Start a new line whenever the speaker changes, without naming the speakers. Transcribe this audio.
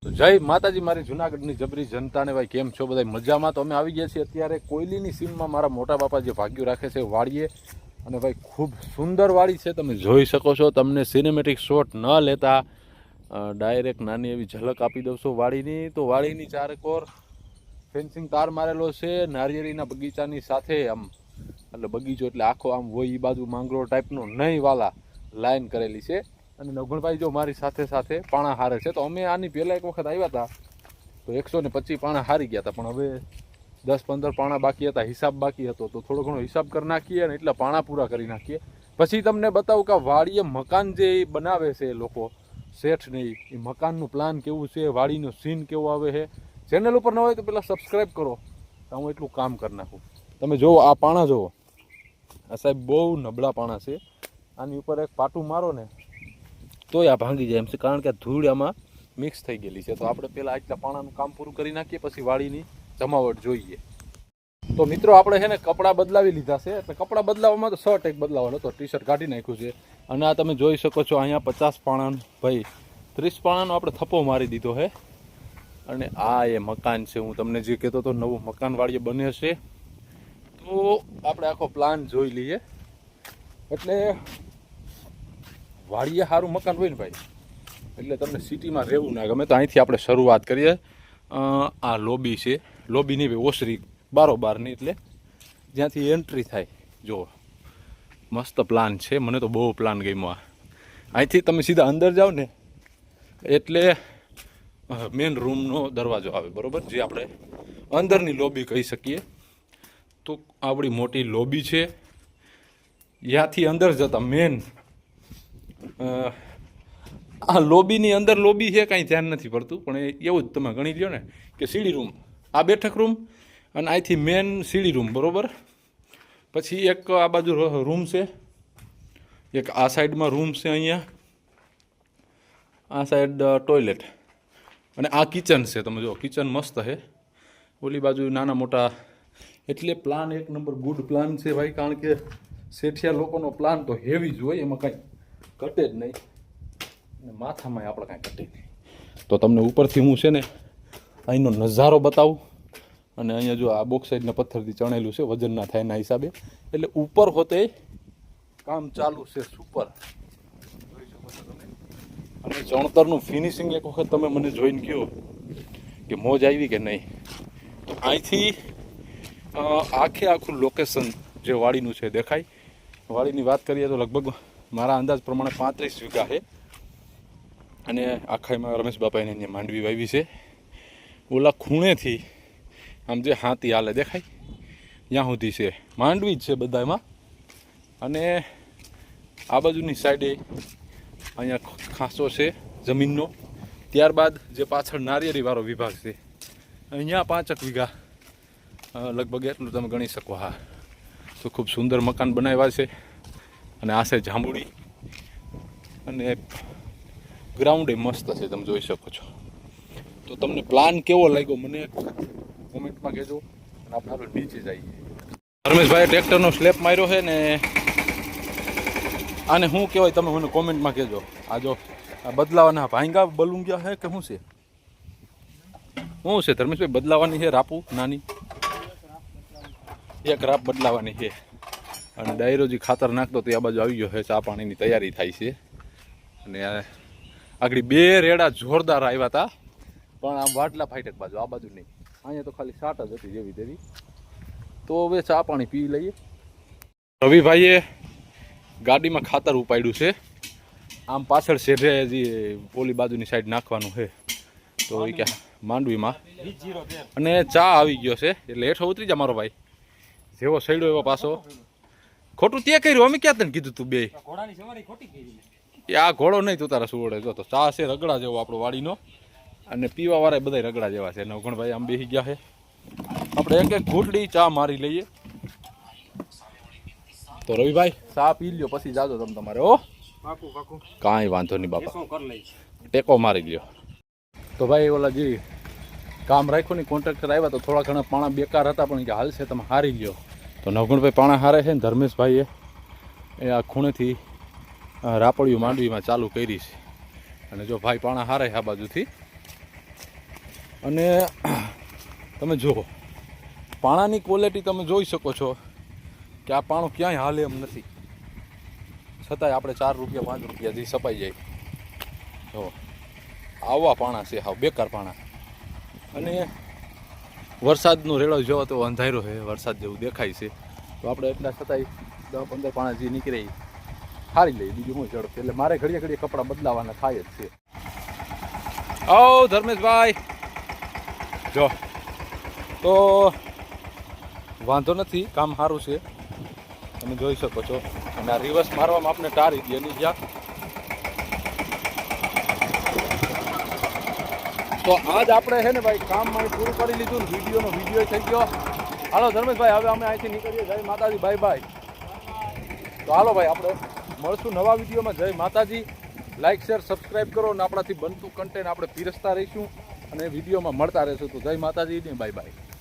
તો જય માતાજી મારી જુનાગઢની જબરી જનતાને ભાઈ કેમ છો બધા મજામાં? તો અમે આવી ગયા છીએ અત્યારે કોયલીની સીમમાં મારા મોટા બાપા જે ભાગ્યું રાખે છે વાડીએ, અને ભાઈ ખૂબ સુંદર વાડી છે, તમે જોઈ શકો છો. તમને સિનેમેટિક શોટ ન લેતા ડાયરેક્ટ નાની એવી ઝલક આપી દઉં છું વાડીની. તો વાડીની ચારેકોર ફેન્સિંગ તાર મારેલો છે નારિયેળીના બગીચાની સાથે, આમ એટલે બગીચો એટલે આખો આમ હોય એ બાજુ માંગરોળ ટાઈપનો નહીં વાલા લાઈન કરેલી છે. અને નવગણભાઈ જો મારી સાથે સાથે પાણા હારે છે. તો અમે આની પહેલાં એક વખત આવ્યા હતા તો 125 પાણા હારી ગયા હતા, પણ હવે 10-15 પાણા બાકી હતા, હિસાબ બાકી હતો. તો થોડો ઘણો હિસાબ કરી નાખીએ અને એટલા પાણા પૂરા કરી નાખીએ. પછી તમને બતાવું કે વાડીએ મકાન જે બનાવે છે લોકો શેઠ નહીં, એ મકાનનું પ્લાન કેવું છે, વાડીનો સીન કેવો આવે છે. ચેનલ ઉપર ન હોય તો પહેલાં સબસ્ક્રાઈબ કરો, તો હું એટલું કામ કરી નાખું. તમે જુઓ આ પાણા જુઓ, આ સાહેબ બહુ નબળા પાણા છે. આની ઉપર એક પાટું મારો ને તોય આ ભાંગી જાય એમ છે, કારણ કે ધૂળ આમાં મિક્સ થઈ ગયેલી છે. તો આપણે પહેલાં આટલા પાણાનું કામ પૂરું કરી નાખીએ, પછી વાડીની જમાવટ જોઈએ. તો મિત્રો આપણે છે ને કપડાં બદલાવી લીધા છે. એટલે કપડાં બદલાવવામાં તો શર્ટ એક બદલાવાનો હતો, ટી શર્ટ કાઢી નાખ્યું છે. અને આ તમે જોઈ શકો છો અહીંયા 50 પાણાનું ભાઈ 30 પાણાનો આપણે થપ્પો મારી દીધો છે. અને આ એ મકાન છે, હું તમને જે કહેતો હતો નવું મકાન વાડીએ બને છે. તો આપણે આખો પ્લાન જોઈ લઈએ. એટલે વાડીએ સારું મકાન હોય ને ભાઈ, એટલે તમને સિટીમાં રહેવું ના ગમે. તો અહીંથી આપણે શરૂઆત કરીએ. આ લોબી છે, લોબીની ભાઈ ઓસરી બારોબારની, એટલે જ્યાંથી એન્ટ્રી થાય. જો મસ્ત પ્લાન છે, મને તો બહુ પ્લાન ગમ્યો. અહીંથી તમે સીધા અંદર જાઓ ને એટલે મેન રૂમનો દરવાજો આવે, બરાબર, જે આપણે અંદરની લોબી કહી શકીએ. તો આવડી મોટી લોબી છે. ત્યાંથી અંદર જતા મેન આ લોબીની અંદર લોબી છે, કાંઈ ધ્યાન નથી પડતું, પણ એવું જ તમે ગણી લ્યો ને કે સીડી રૂમ, આ બેઠક રૂમ, અને અહીંથી મેન સીડી રૂમ, બરાબર. પછી એક આ બાજુ રૂમ છે, એક આ સાઈડમાં રૂમ છે, અહીંયા આ સાઈડ ટોયલેટ, અને આ કિચન છે. તમે જો કિચન મસ્ત છે, ઓલી બાજુ નાના મોટા. એટલે પ્લાન એક નંબર ગુડ પ્લાન છે ભાઈ, કારણ કે શેઠિયા લોકોનો પ્લાન તો હેવી જ હોય, એમાં કાંઈ ઘટે જ નહીં, અને માથામાં આપણે કાંઈ ઘટે નહીં. તો તમને ઉપરથી હું છે ને અહીંનો નજારો બતાવું. અને અહીંયા જો આ બોક્સાઇડના પથ્થરથી ચણેલું છે, વજન ના થાય એના હિસાબે. એટલે ઉપર હોતે કામ ચાલુ છે, સુપર જોઈ શકો છો તમે. અને ચણતરનું ફિનિશિંગ એક વખત તમે મને જોઈને કહો કે મોજ આવી કે નહીં. તો અહીંથી આખું લોકેશન જે વાડીનું છે દેખાય. વાડીની વાત કરીએ તો લગભગ મારા અંદાજ પ્રમાણે 35 વીઘા છે. અને આખામાં રમેશ બાપાને અહીંયા માંડવી વાવી છે. ઓલા ખૂણેથી આમ જે હાથી હાલે દેખાય ત્યાં સુધી છે માંડવી જ છે બધા એમાં. અને આ બાજુની સાઈડે અહીંયા ખાસો છે જમીનનો. ત્યારબાદ જે પાછળ નારિયેળીવાળો વિભાગ છે, અહીંયા 5 વીઘા લગભગ એટલું તમે ગણી શકો. હા, તો ખૂબ સુંદર મકાન બનાવ્યા છે. અને આ છે જાંબુડી, અને ગ્રાઉન્ડ એ મસ્ત છે, તમે જોઈ શકો છો. તો તમને પ્લાન કેવો લાગ્યો મને કોમેન્ટમાં કહેજો. અને આપણે નીચે જઈએ. રમેશભાઈ ટ્રેક્ટરનો સ્લેપ માર્યો છે ને, આને શું કહેવાય તમે મને કોમેન્ટમાં કહેજો. આ જો આ બદલાવાના ભાંગા બલુંગિયા છે કે શું છે? શું છે ધર્મેશભાઈ? બદલાવાની છે રાપુ નાની, એક રાપ બદલાવાની છે. અને ડાયરોજી ખાતર નાખતો તો આ બાજુ આવી ગયો છે, ચા પાણીની તૈયારી થાય છે. અને આગળ 2 રેડા જોરદાર આવ્યા હતા, પણ આમ વાટલા ફાઈટેક બાજુ, આ બાજુ નહીં. અહીંયા તો ખાલી સાટ જ હતી જેવી તેવી. તો હવે ચા પાણી પી લઈએ. રવિભાઈએ ગાડીમાં ખાતર ઉપાડ્યું છે. આમ પાછળ શેઢે જે ઓલી બાજુની સાઈડ નાખવાનું છે, તો એ ક્યાં માંડવીમાં. અને ચા આવી ગયો છે, એટલે હેઠો ઉતરી જા મારો ભાઈ. જેવો સડ્યો એવો પાછો. ખોટું તે કર્યું, અમે ક્યાં તને કીધું તું બે? આ ઘોડો નહીં, તું તારા સુવડે. જો તો ચા છે રગડા જેવો આપણો વાડીનો, અને પીવા વાળા બધા રગડા જેવા છે. નવઘણભાઈ આમ બેસી ગયા છે. આપણે એક ઘૂંટડી ચા મારી લઈએ. તો રવિભાઈ ચા પી લ્યો, પછી જાજો તમે તમારે. ઓ કાંઈ વાંધો નહીં બાપા, ટેકો મારી લ્યો. તો ભાઈ ઓલા જે કામ રાખ્યું ને કોન્ટ્રાક્ટર આવ્યા, તો થોડા ઘણા પાણા બેકાર હતા, પણ કે હાલ છે તમે હારી લ્યો. તો નવગણભાઈ પાણા હારે છે ને ધર્મેશભાઈએ એ આ ખૂણેથી રાપડિયું માંડવીમાં ચાલુ કરી છે. અને જો ભાઈ પાણા હારે આ બાજુથી અને તમે જુઓ પાણાની ક્વોલિટી તમે જોઈ શકો છો કે આ પાણું ક્યાંય હાલે એમ નથી, છતાંય આપણે 4 રૂપિયા 5 રૂપિયાથી સપાઈ જાય. જો આવા પાણા છે, હાવ બેકાર પાણા. અને વરસાદનો રેડો જોવો તો અંધારો છે, વરસાદ જેવું દેખાય છે. તો આપણે એટલા છતાંય 10-15 પાણા જે નીકળે એ હારી લઈએ, બીજું હું ઝડપ. એટલે મારે ઘડીએ ઘડીએ કપડાં બદલાવાના થાય જ છે. ઓ ધર્મેશભાઈ, જો તો વાંધો નથી, કામ સારું છે, તમે જોઈ શકો છો. અને આ રિવર્સ મારવામાં આપણે ટારી દઈએ નહીં જ્યાં. તો આજ આપણે છે ને ભાઈ કામ મારી પૂરું કરી લીધું ને વિડીયોનો વિડીયો થઈ ગયો. હાલો ધર્મેશભાઈ, હવે અમે અહીંથી નીકળીએ. જય માતાજી, બાય બાય. તો હાલો ભાઈ, આપણે મળશું નવા વિડીયોમાં. જય માતાજી. લાઇક શેર સબસ્ક્રાઈબ કરો અને આપણાથી બનતું કન્ટેન્ટ આપણે પીરસતા રહીશું અને વિડીયોમાં મળતા રહીશું. તો જય માતાજી ને બાય બાય.